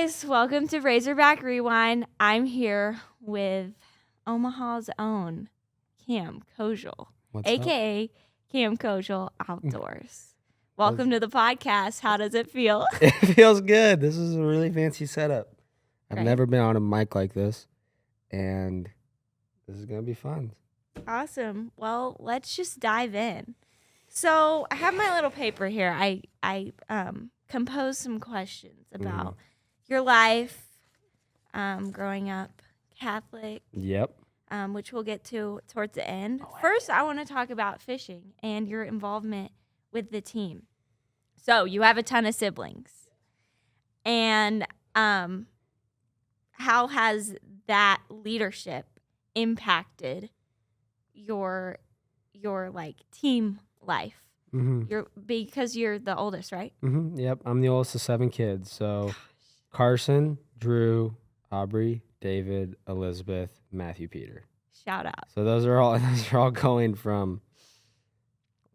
guys, welcome to Razorback Rewind. I'm here with Omaha's own Cam.Kozeal, a.k.a. Cam.Kozeal.Outdoors. Welcome to the podcast. How does it feel? It feels good. This is a really fancy setup. I've Right. never been on a mic like this, and this is going to be fun. Awesome. Well, let's just dive in. So I have my little paper here. I composed some questions about your life, growing up Catholic, Yep. which we'll get to towards the end. First, I want to talk about fishing and your involvement with the team. So you have a ton of siblings, and how has that leadership impacted your like team life? Because you're the oldest, right? Yep. I'm the oldest of 7 kids. So Carson, Drew, Aubrey, David, Elizabeth, Matthew, Peter. Shout out. So those are all going from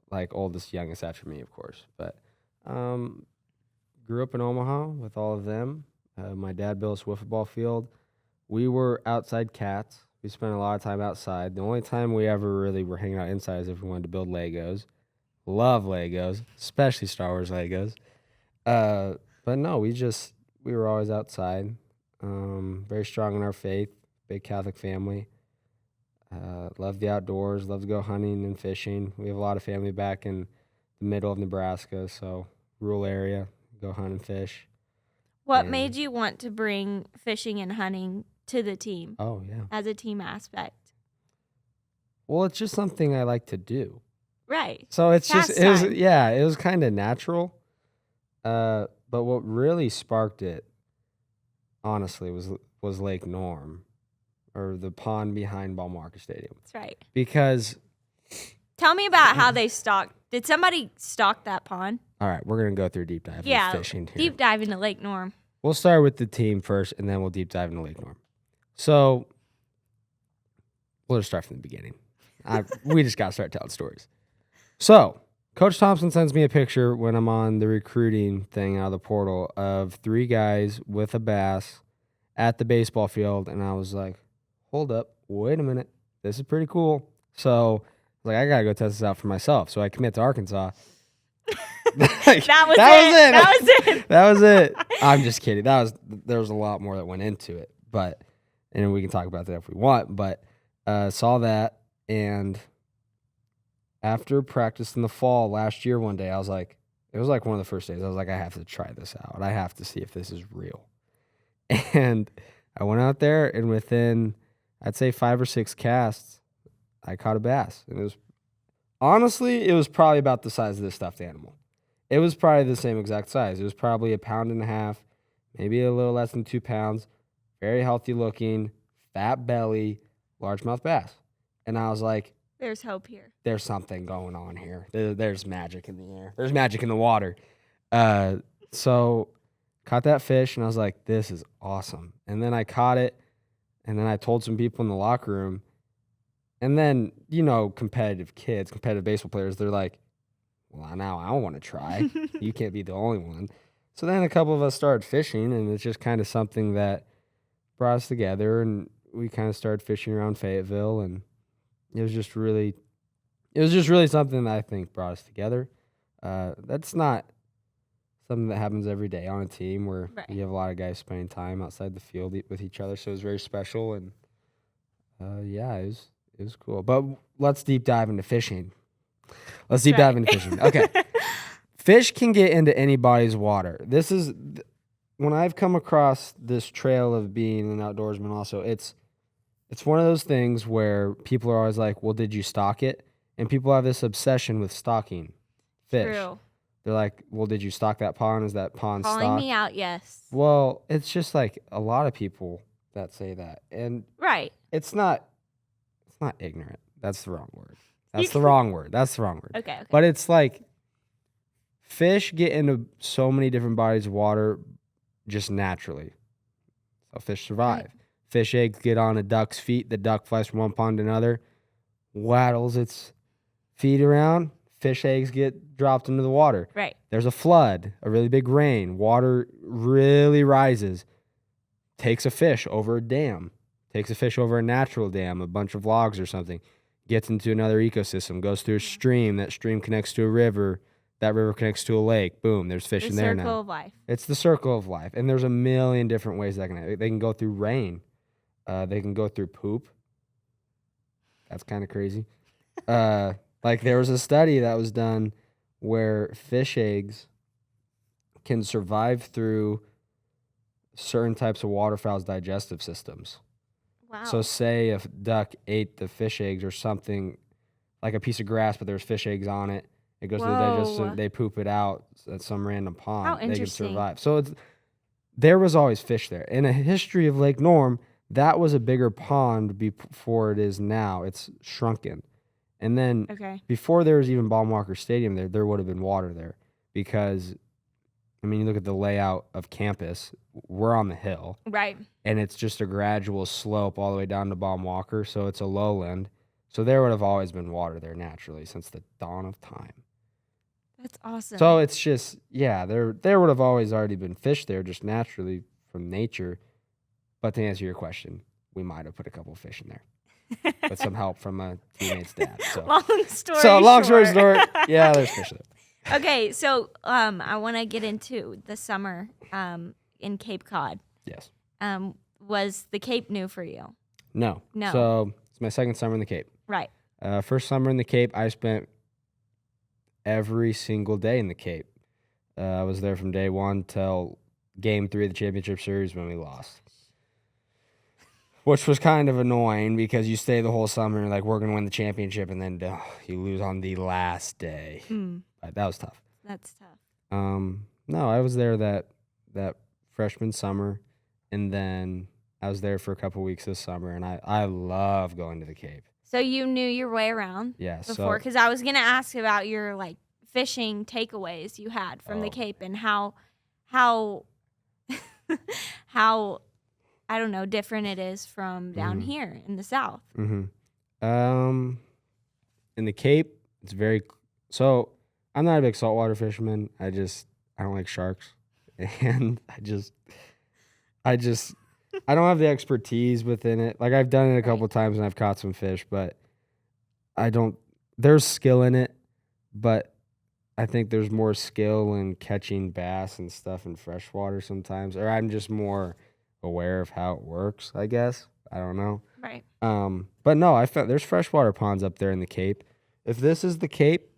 like oldest, youngest after me, of course. But grew up in Omaha with all of them. My dad built a wiffle ball field. We were outside cats. We spent a lot of time outside. The only time we ever really were hanging out inside is if we wanted to build Legos. Love Legos, especially Star Wars Legos. But no, we were always outside. Very strong in our faith. Big Catholic family. Love the outdoors. Love to go hunting and fishing. We have a lot of family back in the middle of Nebraska, so rural area. Go hunt and fish. What made you want to bring fishing and hunting to the team? Oh, yeah. As a team aspect. Well, it's just something I like to do. Right. So it was kind of natural. But what really sparked it, honestly, was Lake Norm, or the pond behind Ball Market Stadium. That's right. Because tell me about how they stocked. Did somebody stock that pond? All right, we're gonna go through deep dive. Yeah, of fishing here. Deep dive into Lake Norm. We'll start with the team first, and then we'll deep dive into Lake Norm. So we'll just start from the beginning. We just got to start telling stories. So Coach Thompson sends me a picture when I'm on the recruiting thing out of the portal of 3 guys with a bass at the baseball field, and I was like, hold up, wait a minute, this is pretty cool. So I got to go test this out for myself. So I commit to Arkansas. That was it. I'm just kidding. There was a lot more that went into it, and we can talk about that if we want. But saw that, and after practice in the fall last year, one day it was like one of the first days. I was like, I have to try this out. I have to see if this is real. And I went out there, and within I'd say 5 or 6 casts, I caught a bass. And it was probably about the size of this stuffed animal. It was probably the same exact size. It was probably 1.5 pounds, maybe a little less than 2 pounds. Very healthy looking, fat belly, largemouth bass. And I was like, there's hope here. There's something going on here. There's magic in the air. There's magic in the water. So caught that fish, and I was like, this is awesome. And then I caught it, and then I told some people in the locker room. And then, competitive baseball players, they're like, well, now I want to try. You can't be the only one. So then a couple of us started fishing, and it's just kind of something that brought us together, and we kind of started fishing around Fayetteville, and it was just really something that I think brought us together. That's not something that happens every day on a team where you have a lot of guys spending time outside the field with each other. So it was very special, and it was cool. But let's deep dive into fishing. Okay. Fish can get into anybody's water. This is when I've come across this trail of being an outdoorsman also, it's one of those things where people are always like, well, did you stock it? And people have this obsession with stocking fish. True. They're like, well, did you stock that pond? Is that pond stocked? Calling me out, yes. Well, it's just like a lot of people that say that. And it's not ignorant. That's the wrong word. That's the wrong word. Okay. But it's like fish get into so many different bodies of water just naturally. So fish survive. Right. Fish eggs get on a duck's feet. The duck flies from one pond to another, waddles its feet around. Fish eggs get dropped into the water. Right. There's a flood, a really big rain. Water really rises. takes a fish over a dam, takes a fish over a natural dam, a bunch of logs or something, gets into another ecosystem, goes through a stream, that stream connects to a river, that river connects to a lake, boom, there's fish in there now. The circle of life. It's the circle of life. And there's a million different ways that can happen. They can go through rain. They can go through poop. That's kind of crazy. Like there was a study that was done where fish eggs can survive through certain types of waterfowl's digestive systems. Wow. So say if duck ate the fish eggs or something, like a piece of grass, but there's fish eggs on it, it goes to the digestive system, they poop it out at some random pond. How they can interesting. survive. So there was always fish there. In a history of Lake Norm, that was a bigger pond before it is now. It's shrunken. And then before there was even Baum-Walker Stadium there would have been water there because, I mean, you look at the layout of campus, we're on the hill. Right. And it's just a gradual slope all the way down to Baum-Walker, so it's a lowland. So there would have always been water there naturally since the dawn of time. That's awesome. So it's just, yeah, there would have always already been fish there just naturally from nature. But to answer your question, we might have put a couple of fish in there with some help from a teammate's dad. So long story short, yeah, there's fish there. Okay, so I want to get into the summer in Cape Cod. Yes. Was the Cape new for you? No. No. So it's my second summer in the Cape. Right. First summer in the Cape, I spent every single day in the Cape. I was there from day one till Game 3 of the championship series when we lost. Which was kind of annoying because you stay the whole summer and like we're going to win the championship and then you lose on the last day. But that was tough. That's tough. No, I was there that freshman summer and then I was there for a couple weeks this summer and I love going to the Cape. So you knew your way around before? Because I was going to ask about your like fishing takeaways you had from the Cape and how I don't know, different it is from down here in the South. In the Cape, it's very so I'm not a big saltwater fisherman. I don't like sharks. And I don't have the expertise within it. Like I've done it a couple times and I've caught some fish, but there's skill in it, but I think there's more skill in catching bass and stuff in freshwater sometimes, or I'm just more aware of how it works, I guess. I don't know. Right. But no, I found there's freshwater ponds up there in the Cape. If this is the Cape,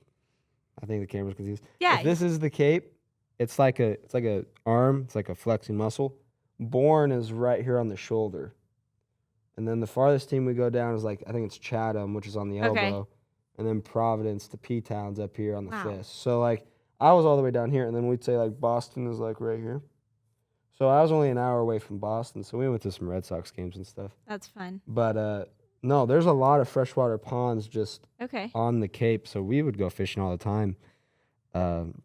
I think the camera's confused. Yeah. If this is the Cape, it's like a arm, it's like a flexing muscle. Bourne is right here on the shoulder. And then the farthest team we go down is like, I think it's Chatham, which is on the elbow. And then Providence to P-Town's up here on the fist. So like I was all the way down here, and then we'd say like Boston is like right here. So I was only an hour away from Boston, so we went to some Red Sox games and stuff. That's fun. But no, there's a lot of freshwater ponds just on the Cape, so we would go fishing all the time. And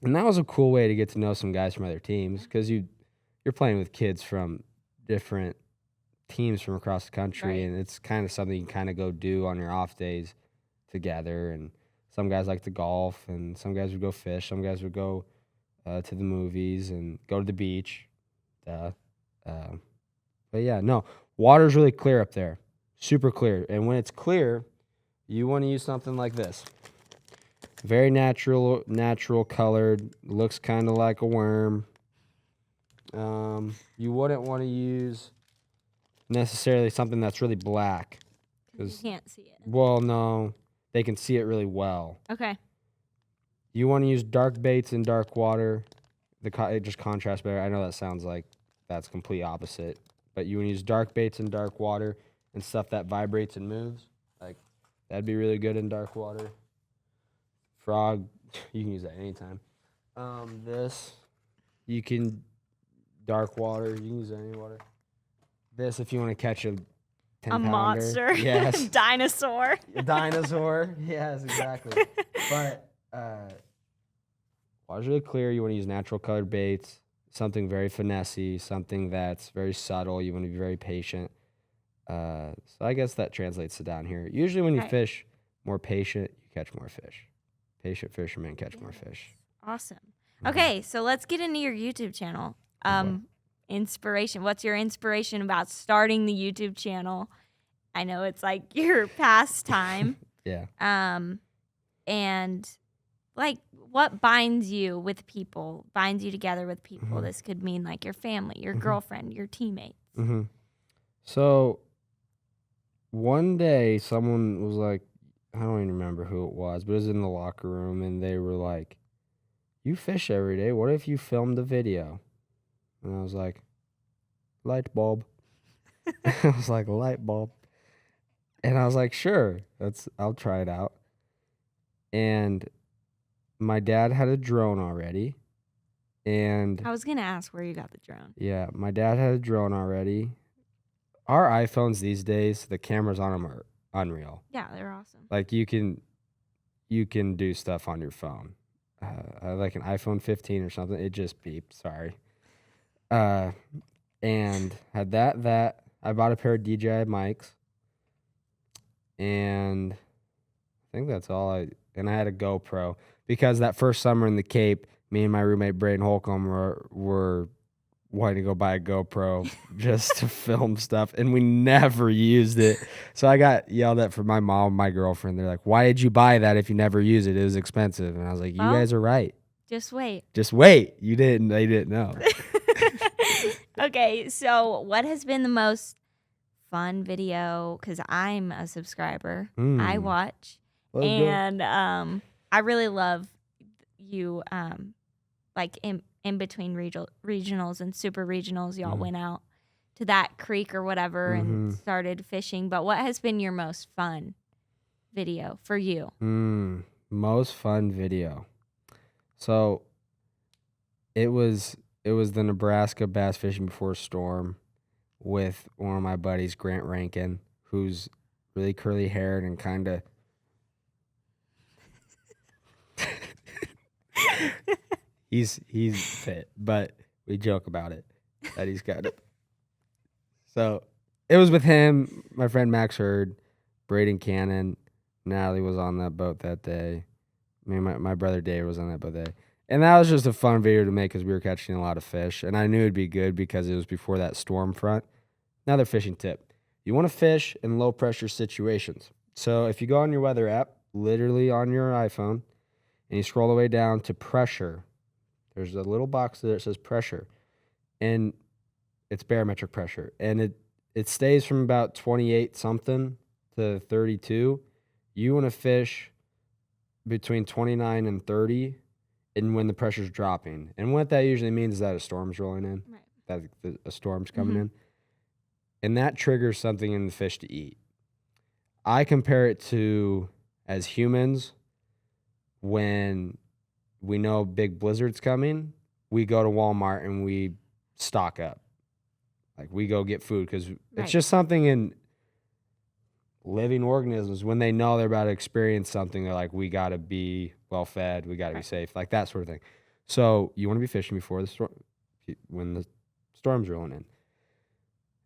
that was a cool way to get to know some guys from other teams because you're playing with kids from different teams from across the country, and it's kind of something you can kind of go do on your off days together. And some guys like to golf, and some guys would go fish. Some guys would go to the movies and go to the beach. But yeah, no, water's really clear up there, super clear. And when it's clear, you want to use something like this. Very natural colored, looks kind of like a worm. You wouldn't want to use necessarily something that's really black. You can't see it. Well, no, they can see it really well. Okay. You want to use dark baits in dark water. It just contrasts better. I know that sounds like that's complete opposite, but you want to use dark baits in dark water and stuff that vibrates and moves. Like that'd be really good in dark water. Frog, you can use that anytime. This, you can dark water. You can use any water. This, if you want to catch a 10-pounder. Monster. Yes. Dinosaur. A dinosaur. Yes, exactly. But water's really clear. You want to use natural colored baits, something very finessey, something that's very subtle. You want to be very patient. So I guess that translates to down here. Usually when you fish more patient, you catch more fish. Patient fishermen catch more fish. Awesome. Okay, so let's get into your YouTube channel. inspiration. What's your inspiration about starting the YouTube channel? I know it's like your pastime. Yeah. And like what binds you with people, binds you together with people? Mhm. This could mean like your family, your Mhm. girlfriend, your teammates. Mm-hmm. So one day someone was like, I don't even remember who it was, but it was in the locker room, and they were like, "You fish every day. What if you filmed a video?" And I was like, "Light bulb." I was like, "Light bulb." And I was like, "Sure, I'll try it out." And my dad had a drone already, and I was going to ask where you got the drone. yeah, my dad had a drone already. Our iPhones these days, the cameras on them are unreal. Yeah, they're awesome. Like you can do stuff on your phone. I like an iPhone 15 or something. It just beeped. Sorry. And had that. I bought a pair of DJI mics, and I think that's all and I had a GoPro because that first summer in the Cape, me and my roommate Braden Holcomb were wanting to go buy a GoPro just to film stuff, and we never used it. So I got yelled at from my mom and my girlfriend. They're like, "Why did you buy that if you never use it? It was expensive." And I was like, "You Well, guys are right. Just wait. Just wait." They didn't know. Okay, so what has been the most fun video? Because I'm a subscriber. I watch. Let's go. And I really love you like in between regionals and super regionals, y'all went out to that creek or whatever and started fishing. But what has been your most fun video for you? Most fun video. So it was the Nebraska bass fishing before a storm with one of my buddies, Grant Rankin, who's really curly haired and kind of he's fit, but we joke about it that he's got it. So it was with him, my friend Max Hurd, Braden Cannon, Natalie was on that boat that day. I mean, my brother Dave was on that boat that day. And that was just a fun video to make because we were catching a lot of fish. And I knew it'd be good because it was before that storm front. Another fishing tip. You want to fish in low pressure situations. So if you go on your weather app, literally on your iPhone, and you scroll the way down to pressure, there's a little box there that says pressure. And it's barometric pressure. And it stays from about 28 something to 32. You want to fish between 29 and 30 and when the pressure's dropping. And what that usually means is that a storm's rolling in, that a storm's coming in. And that triggers something in the fish to eat. I compare it to, as humans, when we know big blizzard's coming, we go to Walmart and we stock up. Like we go get food because it's just something in living organisms. When they know they're about to experience something, they're like, we got to be well fed, we got to be safe, like that sort of thing. So you want to be fishing before the storm, when the storm's rolling in.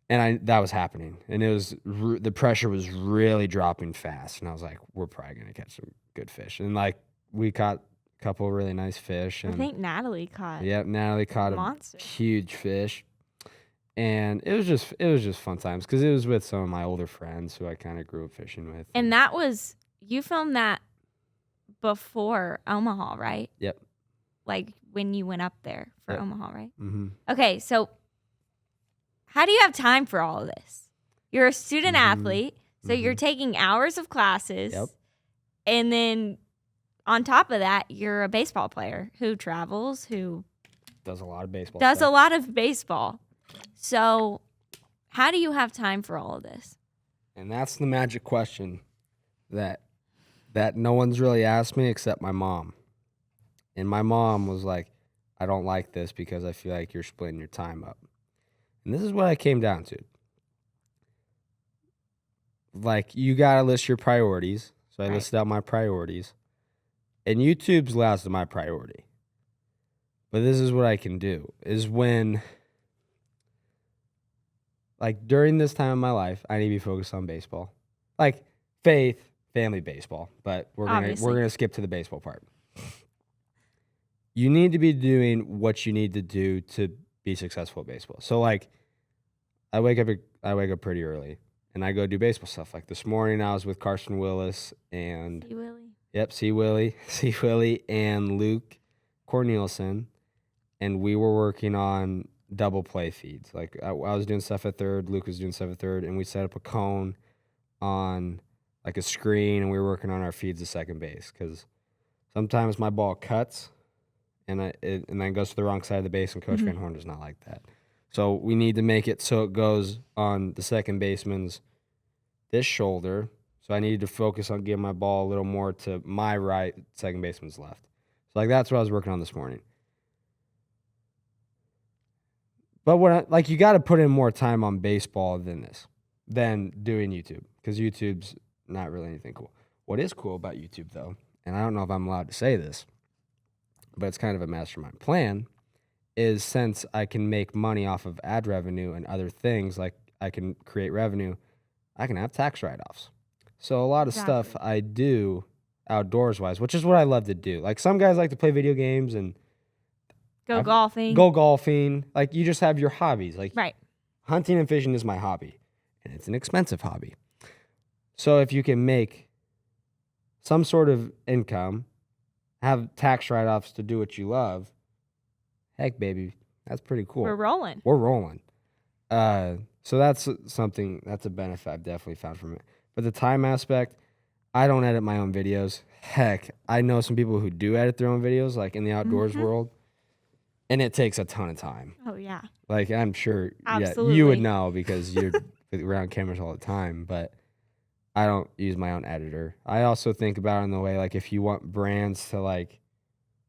And that was happening, and it was the pressure was really dropping fast, and I was like, we're probably gonna catch some good fish. And like we caught a couple of really nice fish. And I think Natalie caught. Yeah, Natalie caught monster. A huge fish. And it was just fun times because it was with some of my older friends who I kind of grew up fishing with. And that was, you filmed that before Omaha, right? Yep. Like when you went up there for Omaha, right? Mm-hmm. Okay, so how do you have time for all of this? You're a student athlete, so you're taking hours of classes. Yep. And then on top of that, you're a baseball player who travels, who does a lot of baseball. A lot of baseball. So how do you have time for all of this? And that's the magic question that no one's really asked me except my mom. And my mom was like, I don't like this because I feel like you're splitting your time up. And this is what I came down to. Like, you got to list your priorities. So I listed out my priorities. And YouTube's last of my priority. But this is what I can do, is when, like, during this time of my life, I need to be focused on baseball. Like, faith, family, baseball. But we're gonna skip to the baseball part. You need to be doing what you need to do to be successful at baseball. So like I wake up pretty early and I go do baseball stuff. Like this morning I was with Carson Willis and See Willie. C. Willie and Luke Cornelison, and we were working on double play feeds. Like I was doing stuff at third, Luke was doing stuff at third, and we set up a cone on like a screen, and we were working on our feeds to second base because sometimes my ball cuts and then goes to the wrong side of the base, and Coach Van Horn does not like that. So we need to make it so it goes on the second baseman's this shoulder. So I needed to focus on getting my ball a little more to my right, second baseman's left. So like that's what I was working on this morning. But you got to put in more time on baseball than doing YouTube, because YouTube's not really anything cool. What is cool about YouTube though, and I don't know if I'm allowed to say this, but it's kind of a mastermind plan, is since I can make money off of ad revenue and other things, like I can create revenue, I can have tax write-offs. So a lot of stuff I do outdoors-wise, which is what I love to do. Like some guys like to play video games and go golfing. Like you just have your hobbies. Like right. Hunting and fishing is my hobby, and it's an expensive hobby. So if you can make some sort of income, have tax write-offs to do what you love, heck, baby, that's pretty cool. We're rolling. So that's a benefit I've definitely found from it. But the time aspect, I don't edit my own videos. Heck, I know some people who do edit their own videos, like in the outdoors world, and it takes a ton of time. Oh, yeah. Like, I'm sure you would know because you're around cameras all the time, but I don't use my own editor. I also think about it in the way, like, if you want brands to, like,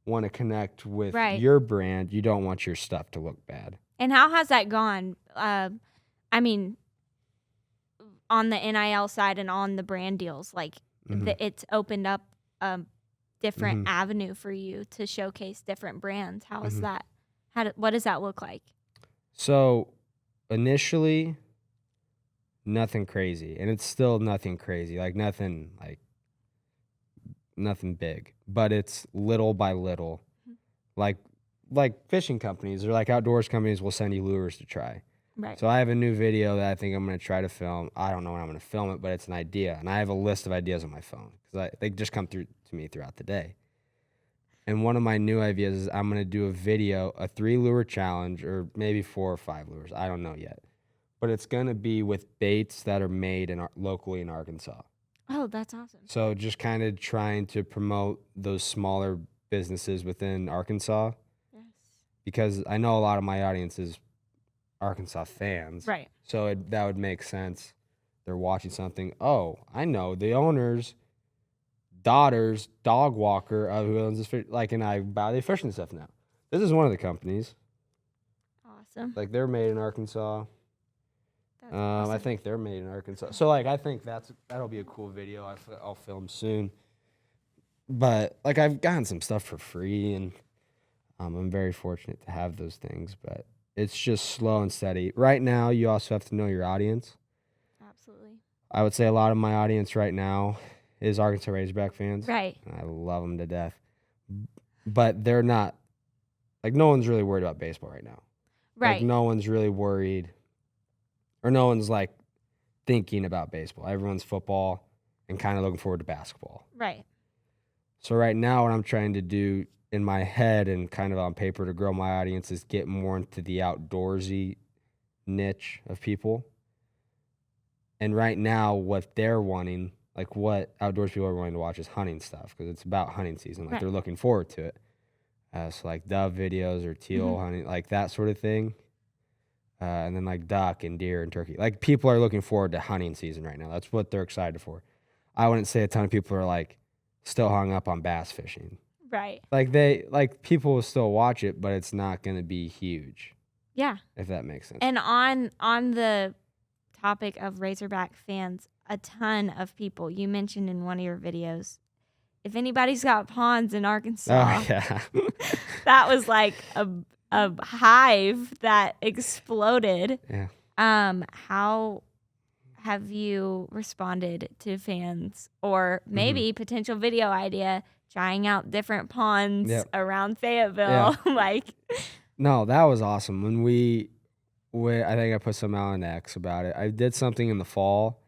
want to connect with your brand, you don't want your stuff to look bad. And how has that gone? I mean, on the NIL side and on the brand deals, like it's opened up a different avenue for you to showcase different brands. How is that? What does that look like? So initially, nothing crazy, and it's still nothing crazy, like nothing big, but it's little by little. Like fishing companies or like outdoors companies will send you lures to try. Right. So I have a new video that I think I'm going to try to film. I don't know when I'm going to film it, but it's an idea. And I have a list of ideas on my phone because they just come through to me throughout the day. And one of my new ideas is I'm going to do a 3-lure challenge, or maybe 4 or 5 lures. I don't know yet. But it's going to be with baits that are made locally in Arkansas. Oh, that's awesome. So just kind of trying to promote those smaller businesses within Arkansas. Yes. Because I know a lot of my audience is Arkansas fans. Right. So that would make sense. They're watching something. Oh, I know the owner's daughter's dog walker who owns this fish, and I buy the fishing stuff now. This is one of the companies. Awesome. Like they're made in Arkansas. Awesome. I think they're made in Arkansas. So I think that'll be a cool video. I'll film soon. But I've gotten some stuff for free, and I'm very fortunate to have those things. But it's just slow and steady. Right now, you also have to know your audience. Absolutely. I would say a lot of my audience right now is Arkansas Razorback fans. Right. And I love them to death. But they're not, no one's really worried about baseball right now. Right. No one's really worried, or no one's thinking about baseball. Everyone's football and kind of looking forward to basketball. Right. So right now what I'm trying to do in my head and kind of on paper to grow my audience is get more into the outdoorsy niche of people. And right now what they're wanting, what outdoors people are wanting to watch is hunting stuff, because it's about hunting season. They're looking forward to it. So dove videos or teal hunting, that sort of thing. And then duck and deer and turkey. People are looking forward to hunting season right now. That's what they're excited for. I wouldn't say a ton of people are still hung up on bass fishing. Right. People will still watch it, but it's not going to be huge. Yeah. If that makes sense. And on the topic of Razorback fans, a ton of people, you mentioned in one of your videos, if anybody's got ponds in Arkansas, that was a hive that exploded. Yeah. How have you responded to fans, or maybe potential video idea, trying out different ponds around Fayetteville? Yeah. No, that was awesome. I think I put some out on X about it. I did something in the fall,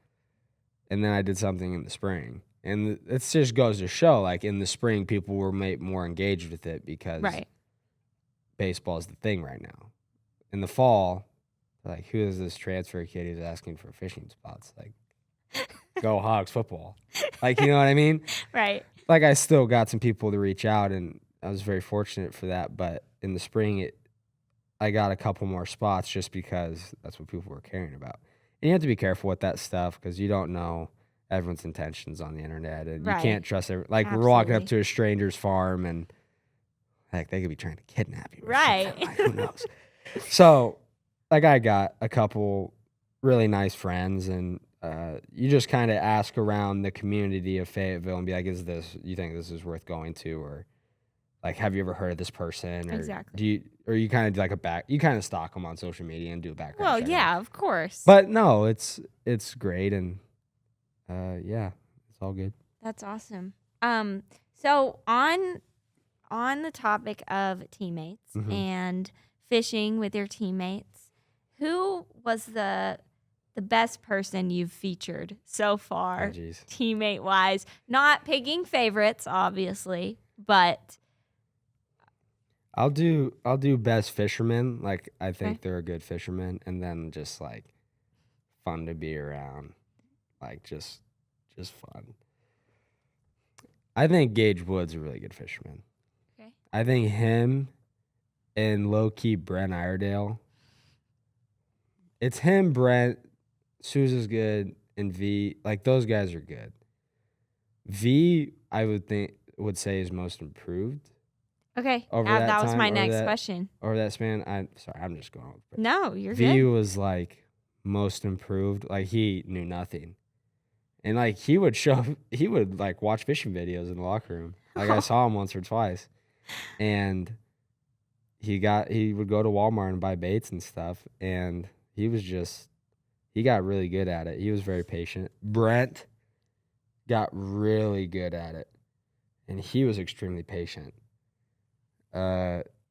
and then I did something in the spring. And it just goes to show, like, in the spring, people were more engaged with it because Right. baseball is the thing right now. In the fall, like, who is this transfer kid who's asking for fishing spots? Like, go Hogs football. Like, you know what I mean? Right. Like, I still got some people to reach out, and I was very fortunate for that. But in the spring, I got a couple more spots just because that's what people were caring about. And you have to be careful with that stuff because you don't know everyone's intentions on the internet, and you Right. can't trust like we're walking up to a stranger's farm, and heck, they could be trying to kidnap you. Right. Like, who knows? So, like, I got a couple really nice friends, and you just kind of ask around the community of Fayetteville and be like, you think this is worth going to? Or, like, have you ever heard of this person? Or Exactly. you kind of do like you kind of stalk them on social media and do a background Well, check. yeah, of course. But no, it's great, and yeah, it's all good. That's awesome. So on the topic of teammates Mhm. and fishing with your teammates, who was the best person you've featured so far, Oh, jeez. teammate wise? Not picking favorites, obviously, but I'll do best fisherman. Like, I think Okay. they're a good fisherman, and then just like fun to be around, like just fun. I think Gage Wood's a really good fisherman. Okay. I think him and low key Brent Iredale. It's him, Brent, Sousa's good, and V. Like, those guys are good. V, I would say is most improved okay, over that was time, my next question. over that span. I'm just going with No, you're V good. was like most improved. Like, he knew nothing. And like he would like watch fishing videos in the locker room. Like, I saw him once or twice. And he would go to Walmart and buy baits and stuff, and he got really good at it. He was very patient. Brent got really good at it, and he was extremely patient.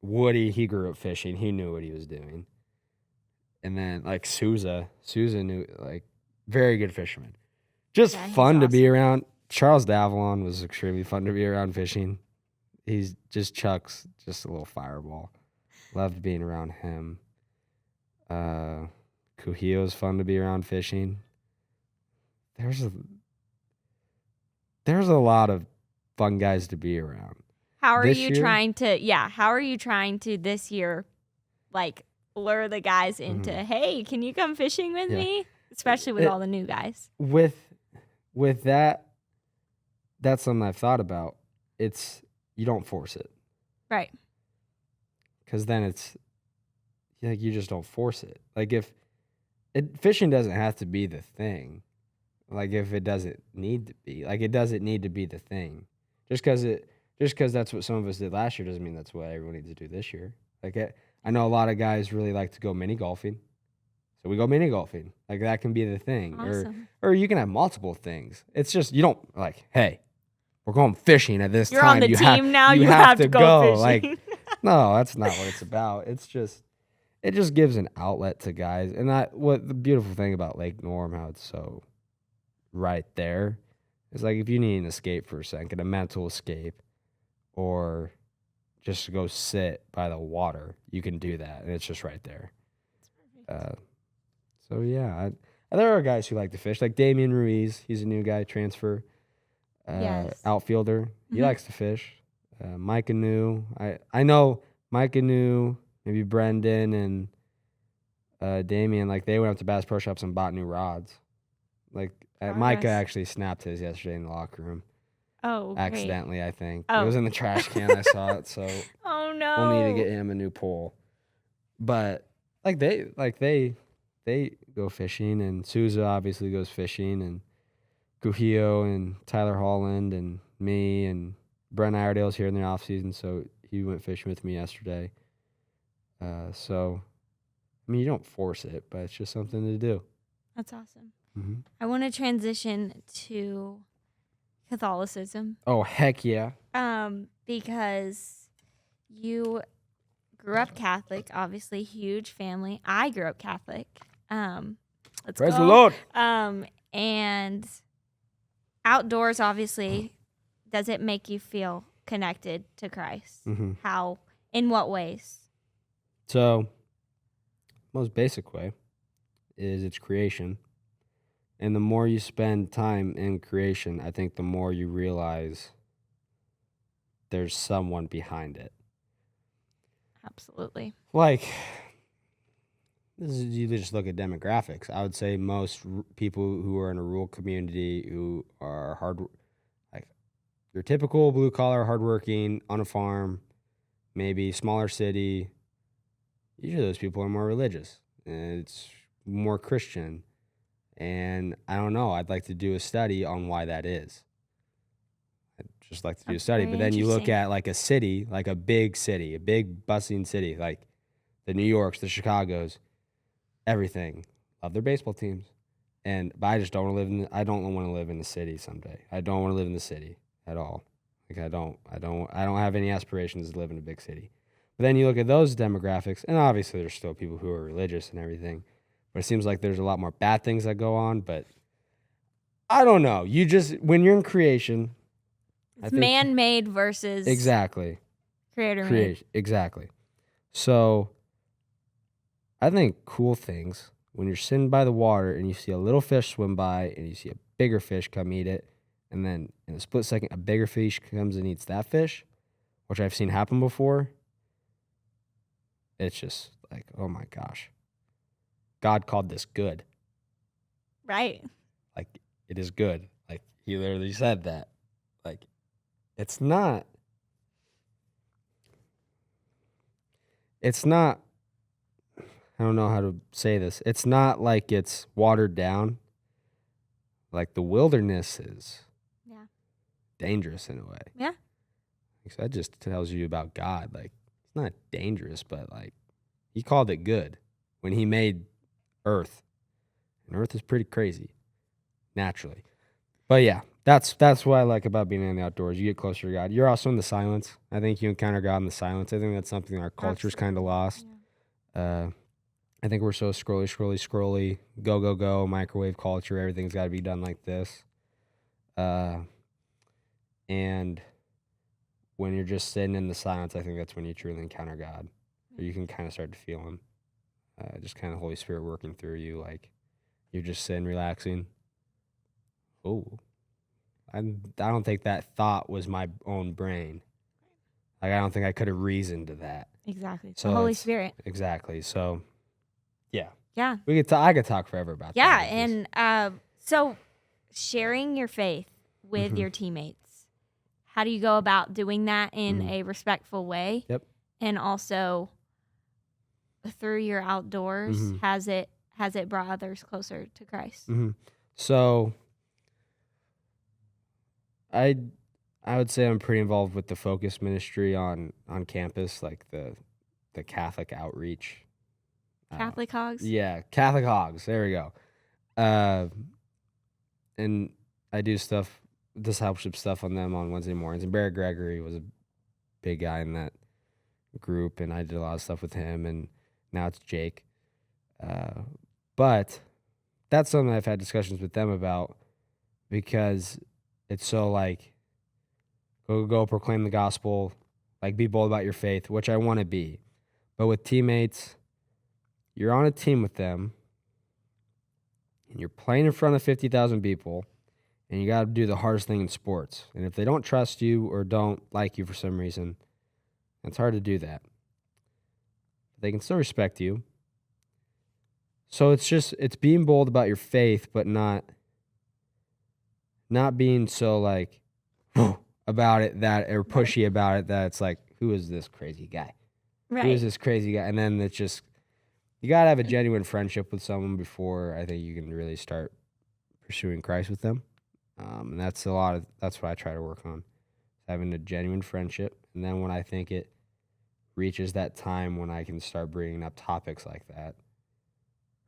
Woody, he grew up fishing. He knew what he was doing. And then like Sousa knew, like, very good fisherman. Just Yeah, he's fun to be awesome. around. Charles Davalon was extremely fun to be around fishing. He's just Chuck's just a little fireball. Loved being around him. Kuhio's fun to be around fishing. There's a lot of fun guys to be around. How are This you year? trying to this year, like, lure the guys into, hey, can you come fishing with Yeah. me? Especially with all the new guys. With that, that's something I've thought about. It's, you don't force it. Right. Because then it's, like, you just don't force it. Like, fishing doesn't have to be the thing. Like, if it doesn't need to be. Like, it doesn't need to be the thing. Just because that's what some of us did last year doesn't mean that's what everyone needs to do this year. Like, I know a lot of guys really like to go mini golfing. So we go mini golfing. Like, that can be the thing. Awesome. Or you can have multiple things. It's just, you don't, like, hey, we're going fishing at this You're time. on the team now. You have to go fishing. Like, no, that's not what it's about. It's just, it just gives an outlet to guys. And what the beautiful thing about Lake Norm, how it's so right there, is like, if you need an escape for a second, a mental escape, or just to go sit by the water, you can do that, and it's just right there. So yeah, there are guys who like to fish, like Damian Ruiz. He's a new guy, transfer, Yes. outfielder. He likes to fish. Mike Anu, I know Mike Anu, maybe Brendan and Damian. Like, they went up to Bass Pro Shops and bought new rods. Like, Micah Progress. actually snapped his yesterday in the locker room. Oh, great. Accidentally, I think. Oh. It was in the trash can. I saw it, so Oh, no. we'll need to get him a new pole. But they go fishing, and Sousa obviously goes fishing, and Kuhio and Tyler Holland and me and Brent Iredale's here in the off season, so he went fishing with me yesterday. So, I mean, you don't force it, but it's just something to do. That's awesome. Mm-hmm. I want to transition to Catholicism. Oh, heck yeah. Because you grew up Catholic, obviously, huge family. I grew up Catholic. Let's Praise go. the Lord. And outdoors, obviously, does it make you feel connected to Christ? Mm-hmm. How? In what ways? So, most basic way is it's creation. And the more you spend time in creation, I think the more you realize there's someone behind it. Absolutely. Like, you just look at demographics. I would say most people who are in a rural community who are like your typical blue collar, hardworking, on a farm, maybe smaller city, usually those people are more religious and it's more Christian. And I don't know, I'd like to do a study on why that is. I'd just like to do a study. very But then you look interesting. at like a city, like a big city, a big bustling city, like the New Yorks, the Chicagos, everything. Love their baseball teams. But I just don't want to live I don't want to live in the city someday. I don't want to live in the city at all. Like I don't have any aspirations to live in a big city. But then you look at those demographics, and obviously there's still people who are religious and everything. But it seems like there's a lot more bad things that go on. But I don't know. You just, when you're in creation, It's man-made versus exactly creator-made. creation, exactly. So I think cool things when you're sitting by the water and you see a little fish swim by and you see a bigger fish come eat it, and then in a split second a bigger fish comes and eats that fish, which I've seen happen before. It's just like, oh my gosh. God called this good. Right. Like, it is good. Like, he literally said that. Like, it's not, I don't know how to say this. It's not like it's watered down. Like, the wilderness is dangerous in a way. Yeah. So that just tells you about God. Like, it's not dangerous, but like, he called it good when he made Earth. And Earth is pretty crazy, naturally. But yeah, that's what I like about being in the outdoors. You get closer to God. You're also in the silence. I think you encounter God in the silence. I think that's something our culture's kind of lost. Yeah. I think we're so scrolly, go, microwave culture. Everything's got to be done like this. And when you're just sitting in the silence, I think that's when you truly encounter God. Or you can kind of start to feel him. Just kind of Holy Spirit working through you. Like, you're just sitting, relaxing. Oh, I don't think that thought was my own brain. Like, I don't think I could have reasoned to that. Exactly. It's So the Holy it's- Spirit. Exactly. So, yeah. Yeah. I could talk forever about that. Yeah. It's just- And so sharing your faith with Mhm. your teammates, how do you go about doing that in Mhm. a respectful way? Yep. And also through your outdoors, Mhm. has it brought others closer to Christ? Mhm. So, I would say I'm pretty involved with the Focus ministry on campus, like the Catholic outreach. Catholic hogs? Yeah, Catholic Hogs. There we go. And I do discipleship stuff on them on Wednesday mornings. And Barrett Gregory was a big guy in that group, and I did a lot of stuff with him. And now it's Jake. But that's something I've had discussions with them about because it's so like go proclaim the gospel, like be bold about your faith, which I want to be. But with teammates, you're on a team with them, and you're playing in front of 50,000 people, and you got to do the hardest thing in sports. And if they don't trust you or don't like you for some reason, it's hard to do that. They can still respect you. So it's being bold about your faith, but not being so like about it or pushy about it that it's like, who is this crazy guy? Right. Who is this crazy guy? And then it's just, you got to have a genuine friendship with someone before I think you can really start pursuing Christ with them. And that's what I try to work on, having a genuine friendship. And then when I think it reaches that time when I can start bringing up topics like that,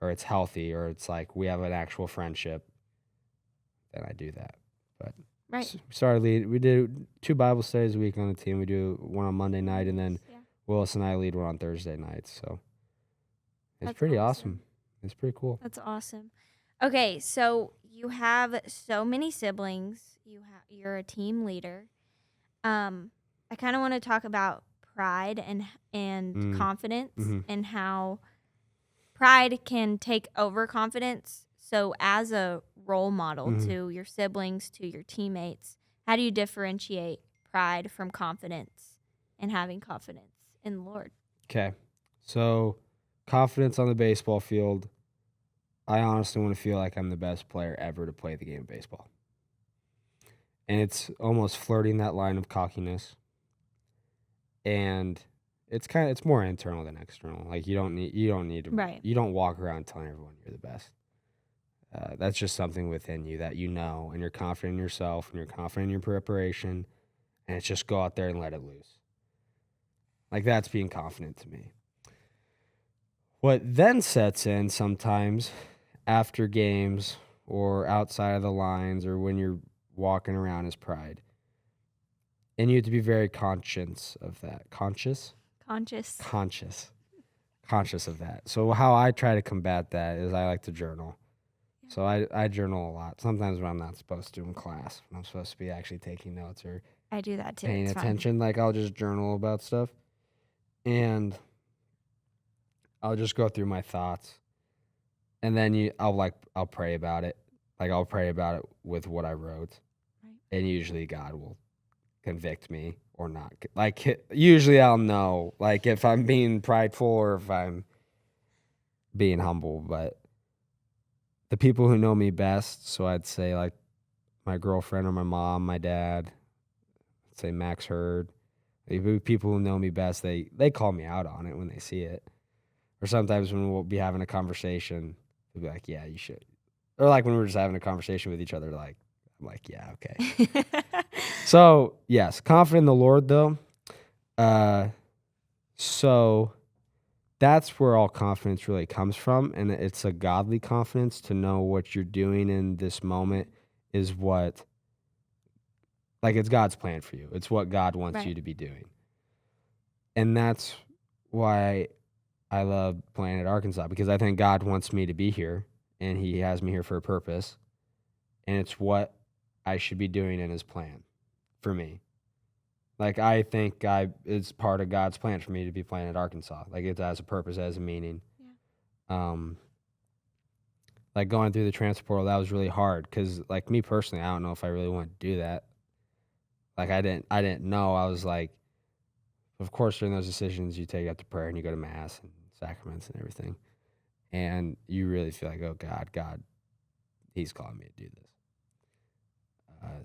or it's healthy, or it's like we have an actual friendship, then I do that. But Right. we do 2 Bible studies a week on the team. We do one on Monday night and then Willis and I lead one on Thursday nights, so it's That's pretty awesome. awesome. It's pretty cool. That's awesome. Okay, so you have so many siblings. You're a team leader. I kind of want to talk about pride and confidence and how pride can take over confidence. So as a role model to your siblings, to your teammates, how do you differentiate pride from confidence and having confidence in the Lord? Okay. So, confidence on the baseball field. I honestly want to feel like I'm the best player ever to play the game of baseball. And it's almost flirting that line of cockiness. And it's more internal than external. Like you don't need to Right. you don't walk around telling everyone you're the best. That's just something within you that you know, and you're confident in yourself, and you're confident in your preparation, and it's just go out there and let it loose. Like that's being confident to me. What then sets in sometimes after games or outside of the lines or when you're walking around is pride. And you have to be very conscious of that. Conscious of that. So how I try to combat that is I like to journal. Yeah. So I journal a lot. Sometimes when I'm not supposed to in class, when I'm supposed to be actually taking notes or I do that too. Paying attention. Like I'll just journal about stuff. And I'll just go through my thoughts. And then I'll pray about it. Like I'll pray about it with what I wrote. Right. And usually God will convict me or not. Like usually I'll know like if I'm being prideful or if I'm being humble. But the people who know me best, so I'd say like my girlfriend or my mom, my dad, I'd say Max Hurd, people who know me best, they call me out on it when they see it. Or sometimes when we'll be having a conversation, they'll be like, yeah, you should. Or like when we're just having a conversation with each other, like I'm like, yeah, okay. So, yes, confident in the Lord, though. So that's where all confidence really comes from, and it's a godly confidence to know what you're doing in this moment is what, like it's God's plan for you. It's what God wants you to be doing. And that's why I love playing at Arkansas, because I think God wants me to be here, and he has me here for a purpose, and it's what I should be doing in his plan for me. Like, I think it's part of God's plan for me to be playing at Arkansas. Like, it has a purpose, it has a meaning. Yeah. Like, going through the transfer portal, that was really hard because, like, me personally, I don't know if I really want to do that. Like, I didn't know. I was like, of course, during those decisions, you take it up to prayer and you go to Mass and sacraments and everything. And you really feel like, oh, God, he's calling me to do this.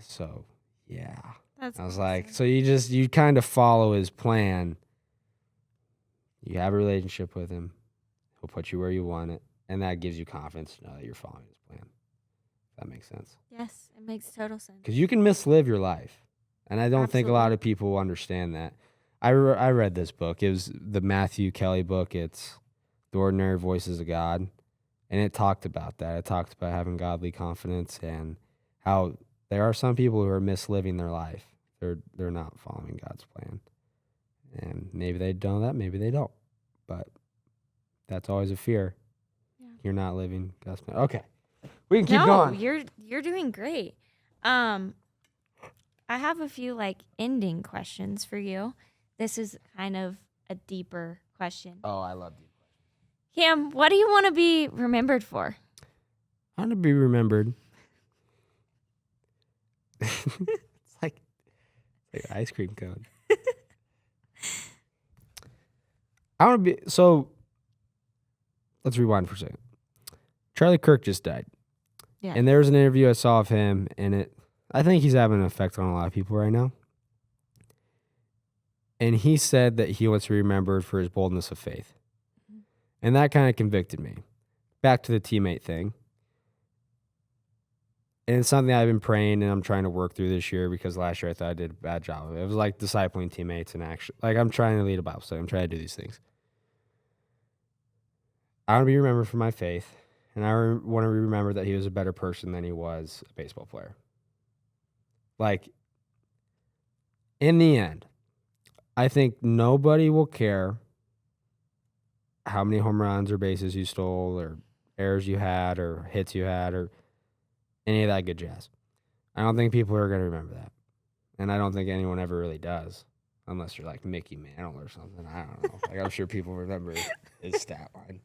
So, yeah. That's I was awesome. Like, so you kind of follow his plan. You have a relationship with him. He'll put you where you want it. And that gives you confidence to know that you're following his plan. If that makes sense. Yes, it makes total sense. Because you can mislive your life. And I don't think a lot of people understand that. I read this book. It was the Matthew Kelly book. It's The Ordinary Voices of God. And it talked about that. It talked about having godly confidence and how there are some people who are misliving their life. They're not following God's plan. And maybe they know that, maybe they don't. But that's always a fear. Yeah. You're not living God's plan. Okay. We can keep going. You're doing great. I have a few ending questions for you. This is kind of a deeper question. Oh, I love deep questions. Cam, what do you want to be remembered for? I want to be remembered. It's like an ice cream cone. I want to be, so let's rewind for a second. Charlie Kirk just died. Yeah. And there was an interview I saw of him, and I think he's having an effect on a lot of people right now. And he said that he wants to be remembered for his boldness of faith. Mm-hmm. And that kind of convicted me. Back to the teammate thing. And it's something I've been praying and I'm trying to work through this year because last year I thought I did a bad job of it. It was like discipling teammates and actually, like I'm trying to lead a Bible study. I'm trying to do these things. I want to be remembered for my faith, and I want to remember that he was a better person than he was a baseball player. Like, in the end, I think nobody will care how many home runs or bases you stole or errors you had or hits you had or any of that good jazz. I don't think people are going to remember that. And I don't think anyone ever really does. Unless you're like Mickey Mantle or something. I don't know. Like I'm sure people remember his stat line.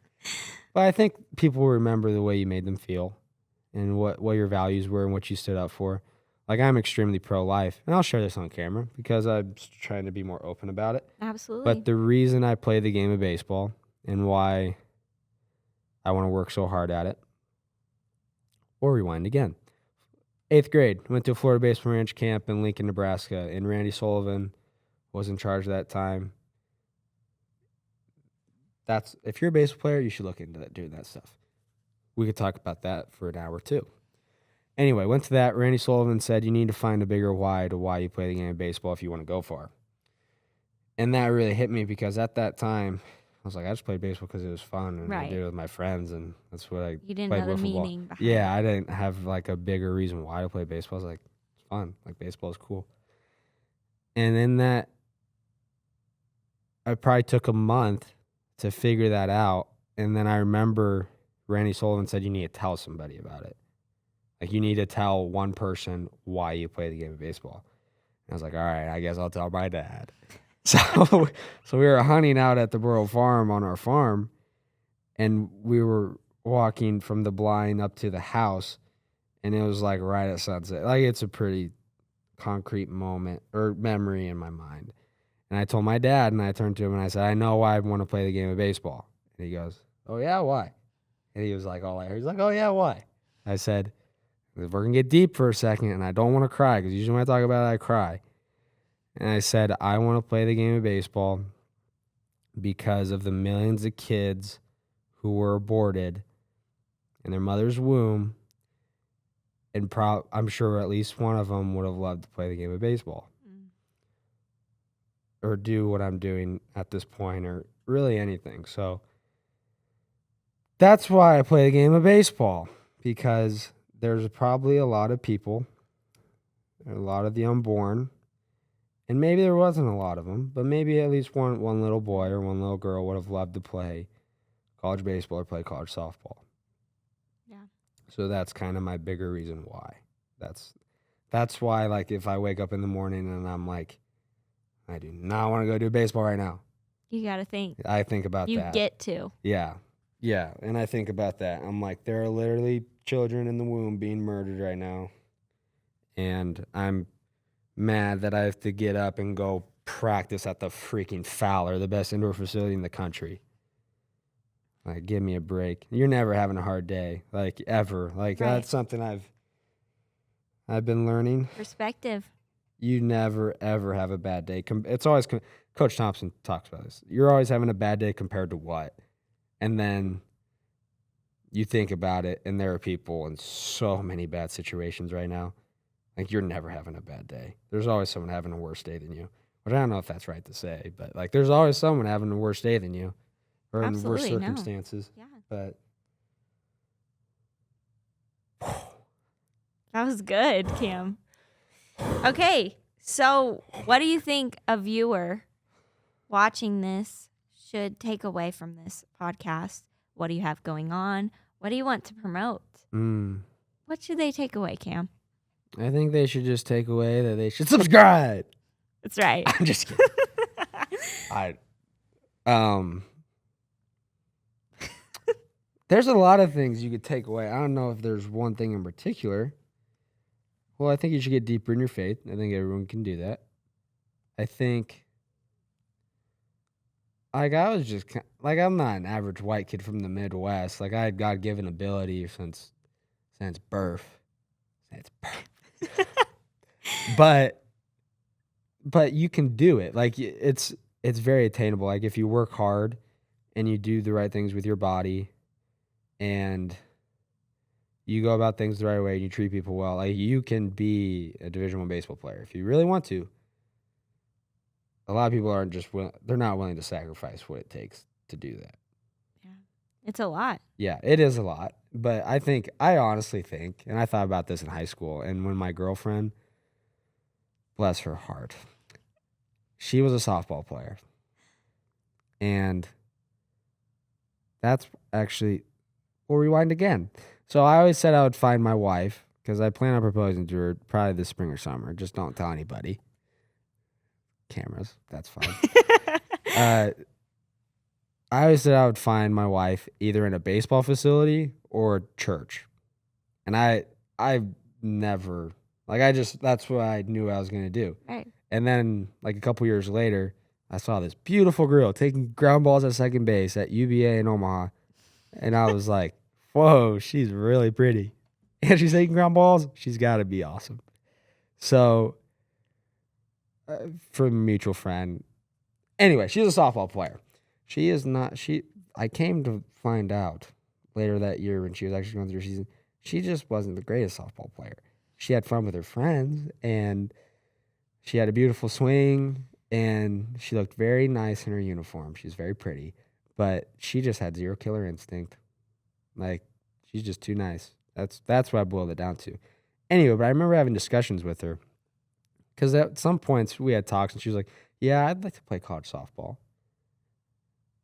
But I think people will remember the way you made them feel and what your values were and what you stood up for. Like I'm extremely pro-life. And I'll share this on camera because I'm trying to be more open about it. Absolutely. But the reason I play the game of baseball and why I want to work so hard at it, or rewind again. 8th grade, went to a Florida Baseball Ranch camp in Lincoln, Nebraska, and Randy Sullivan was in charge at that time. If you're a baseball player, you should look into doing that stuff. We could talk about that for an hour too. Anyway, went to that. Randy Sullivan said you need to find a bigger why to why you play the game of baseball if you want to go far. And that really hit me because at that time, I was like, I just played baseball because it was fun and I did it with my friends, and that's what I You didn't played know the with football. meaning behind Yeah, it. I didn't have like a bigger reason why to play baseball. I was like, it's fun. Like baseball is cool. And in that, I probably took a month to figure that out. And then I remember Randy Sullivan said you need to tell somebody about it. Like you need to tell one person why you play the game of baseball. And I was like, all right, I guess I'll tell my dad. So we were hunting out at the Borough Farm on our farm, and we were walking from the blind up to the house, and it was like right at sunset. Like it's a pretty concrete moment or memory in my mind. And I told my dad, and I turned to him and I said, I know why I want to play the game of baseball. And he goes, oh yeah, why? And he was like, he's like, oh yeah, why? I said, we're going to get deep for a second, and I don't want to cry because usually when I talk about it, I cry. And I said, I want to play the game of baseball because of the millions of kids who were aborted in their mother's womb. And I'm sure at least one of them would have loved to play the game of baseball or do what I'm doing at this point or really anything. So that's why I play the game of baseball, because there's probably a lot of people, a lot of the unborn, and maybe there wasn't a lot of them, but maybe at least one little boy or one little girl would have loved to play college baseball or play college softball. Yeah. So that's kind of my bigger reason why. That's why, like, if I wake up in the morning and I'm like, I do not want to go do baseball right now. You got to think. I think about that. You get to. Yeah. Yeah. And I think about that. I'm like, there are literally children in the womb being murdered right now. And I'm mad that I have to get up and go practice at the freaking Fowler, the best indoor facility in the country. Like, give me a break. You're never having a hard day, like, ever. Like, that's something I've been learning. Perspective. You never, ever have a bad day. It's always, Coach Thompson talks about this. You're always having a bad day compared to what? And then you think about it, and there are people in so many bad situations right now. Like, you're never having a bad day. There's always someone having a worse day than you. Which I don't know if that's right to say, but, like, there's always someone having a worse day than you or in worse circumstances. No. Yeah. But that was good, Cam. Okay, so what do you think a viewer watching this should take away from this podcast? What do you have going on? What do you want to promote? What should they take away, Cam? I think they should just take away that they should subscribe. That's right. I'm just kidding. There's a lot of things you could take away. I don't know if there's one thing in particular. Well, I think you should get deeper in your faith. I think everyone can do that. I think, like, I was just, like, I'm not an average white kid from the Midwest. Like, I had God-given ability since birth. But you can do it. Like, it's very attainable. Like, if you work hard and you do the right things with your body and you go about things the right way and you treat people well, like, you can be a Division I baseball player if you really want to. A lot of people aren't just they're not willing to sacrifice what it takes to do that. Yeah. It's a lot. Yeah, it is a lot. But I honestly think, and I thought about this in high school, and when my girlfriend, bless her heart, she was a softball player. And that's actually, we'll rewind again. So I always said I would find my wife because I plan on proposing to her probably this spring or summer. Just don't tell anybody. Cameras, that's fine. I always said I would find my wife either in a baseball facility or church. And I never, that's what I knew I was going to do. Right. And then like a couple years later, I saw this beautiful girl taking ground balls at second base at UVA in Omaha. And I was like, whoa, she's really pretty. And she's taking ground balls. She's got to be awesome. So from a mutual friend. Anyway, she's a softball player. She is not, I came to find out later that year when she was actually going through her season, she just wasn't the greatest softball player. She had fun with her friends, and she had a beautiful swing, and she looked very nice in her uniform. She was very pretty, but she just had zero killer instinct. Like, she's just too nice. That's what I boiled it down to. Anyway, but I remember having discussions with her because at some points we had talks, and she was like, yeah, I'd like to play college softball.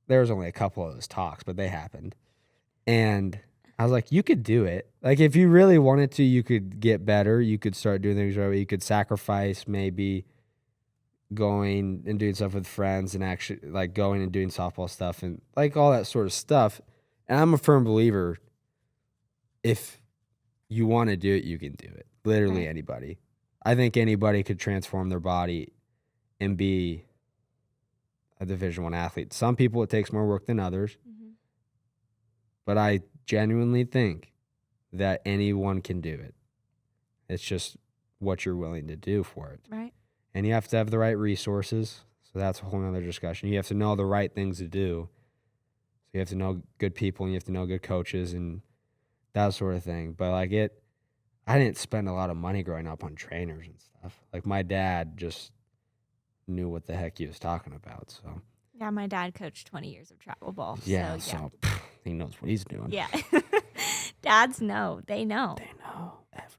There was only a couple of those talks, but they happened. And I was like, you could do it. Like, if you really wanted to, you could get better. You could start doing things right. You could sacrifice maybe going and doing stuff with friends and actually, like, going and doing softball stuff and, like, all that sort of stuff. And I'm a firm believer, if you want to do it, you can do it. Literally Right. anybody. I think anybody could transform their body and be a Division I athlete. Some people, it takes more work than others. Mm-hmm. But I genuinely think that anyone can do it. It's just what you're willing to do for it. Right. And you have to have the right resources. So that's a whole other discussion. You have to know the right things to do. So you have to know good people, and you have to know good coaches and that sort of thing. But like I didn't spend a lot of money growing up on trainers and stuff. Like, my dad just knew what the heck he was talking about. So Yeah, my dad coached 20 years of travel ball. yeah, So he knows what he's doing. yeah. Dads know. They know. They know everything.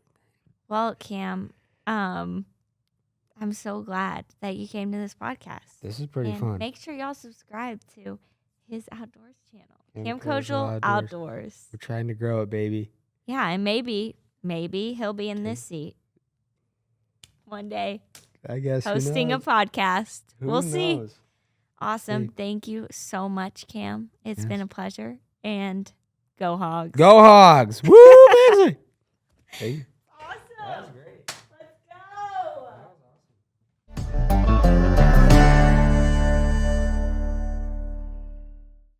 Well, Cam, I'm so glad that you came to this podcast. This is pretty and fun. Make sure y'all subscribe to his outdoors channel, Cam.Kozeal.Outdoors. Cam.Kozeal.Outdoors. We're trying to grow it, baby. Yeah, and maybe he'll be in this seat one day I guess hosting a podcast. We'll see. Knows? Awesome. See. Thank you so much, Cam. It's Yes. been a pleasure. And go Hogs. Go Hogs! Woo, baby! Hey. Awesome.